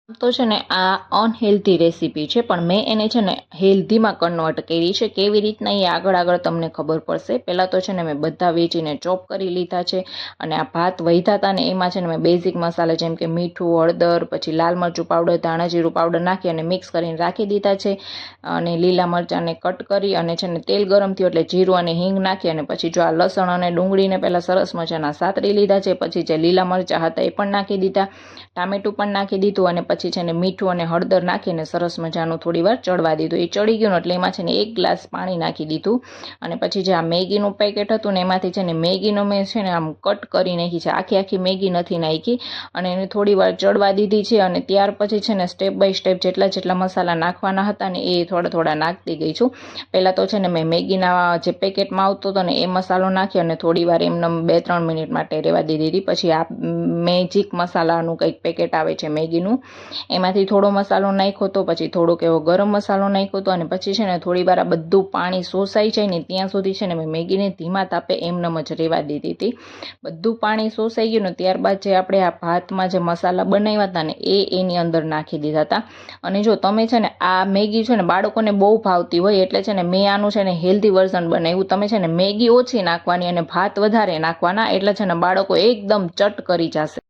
તો છે ને આ અનહેલ્ધી રેસીપી છે, પણ મેં એને છે ને હેલ્ધીમાં કન્વર્ટ કરી છે. કેવી રીતના એ આગળ તમને ખબર પડશે. પહેલાં તો છે ને મેં બધા વેજીને ચોપ કરી લીધા છે, અને આ ભાત વધ્યા હતા ને એમાં છે ને મેં બેઝિક મસાલા જેમ કે મીઠું, હળદર, પછી લાલ મરચું પાવડર, ધાણા જીરું પાવડર નાખી અને મિક્સ કરીને રાખી દીધા છે. અને લીલા મરચાંને કટ કરી અને છે ને તેલ ગરમ થયું એટલે જીરું અને હિંગ નાખી અને પછી જો આ લસણ અને ડુંગળીને પહેલાં સરસ મજાના સાતરી લીધા છે. પછી જે લીલા મરચાં હતા એ પણ નાખી દીધા, ટામેટું પણ નાખી દીધું, અને પછી છે ને મીઠું અને હળદર નાખીને સરસ મજાનું થોડી વાર ચડવા દીધું. એ ચડી ગયું એટલે એમાં છે ને 1 ગ્લાસ પાણી નાખી દીધું. અને પછી જે આ મેગીનું પેકેટ હતું ને એમાંથી છે ને મેગીનો મેં છે ને આમ કટ કરી નાખી છે, આખી મેગી નથી નાખી, અને એને થોડી વાર ચડવા દીધી છે. અને ત્યાર પછી છે ને સ્ટેપ બાય સ્ટેપ જેટલા મસાલા નાખવાના હતા ને એ થોડા નાખતી ગઈ છું. પહેલાં તો છે ને મેં મેગીના જે પેકેટમાં આવતો હતો ને એ મસાલો નાખી અને થોડી વાર એમને 2-3 મિનિટ માટે રહેવા દીધી હતી. પછી આ મેજિક મસાલાનું કંઈક પેકેટ આવે છે મેગીનું, એમાંથી થોડો મસાલો નાખ્યો હતો, પછી થોડોક એવો ગરમ મસાલો નાખ્યો હતો, અને પછી છે ને થોડી વાર આ બધું પાણી શોષાઈ જાય ને ત્યાં સુધી છે ને મેં મેગીને ધીમા તાપે એમનેમ જ રહેવા દીધી હતી. બધું પાણી શોષાઈ ગયું ને ત્યારબાદ જે આપણે આ ભાતમાં જે મસાલા બનાવ્યા હતા ને એની અંદર નાખી દીધા હતા. અને જો તમે છે ને આ મેગી છે ને બાળકોને બહુ ભાવતી હોય એટલે છે ને મેં આનું છે ને હેલ્ધી વર્ઝન બનાવ્યું. તમે છે ને મેગી ઓછી નાખવાની અને ભાત વધારે નાખવાના, એટલે છે ને બાળકો એકદમ ચટ કરી જશે.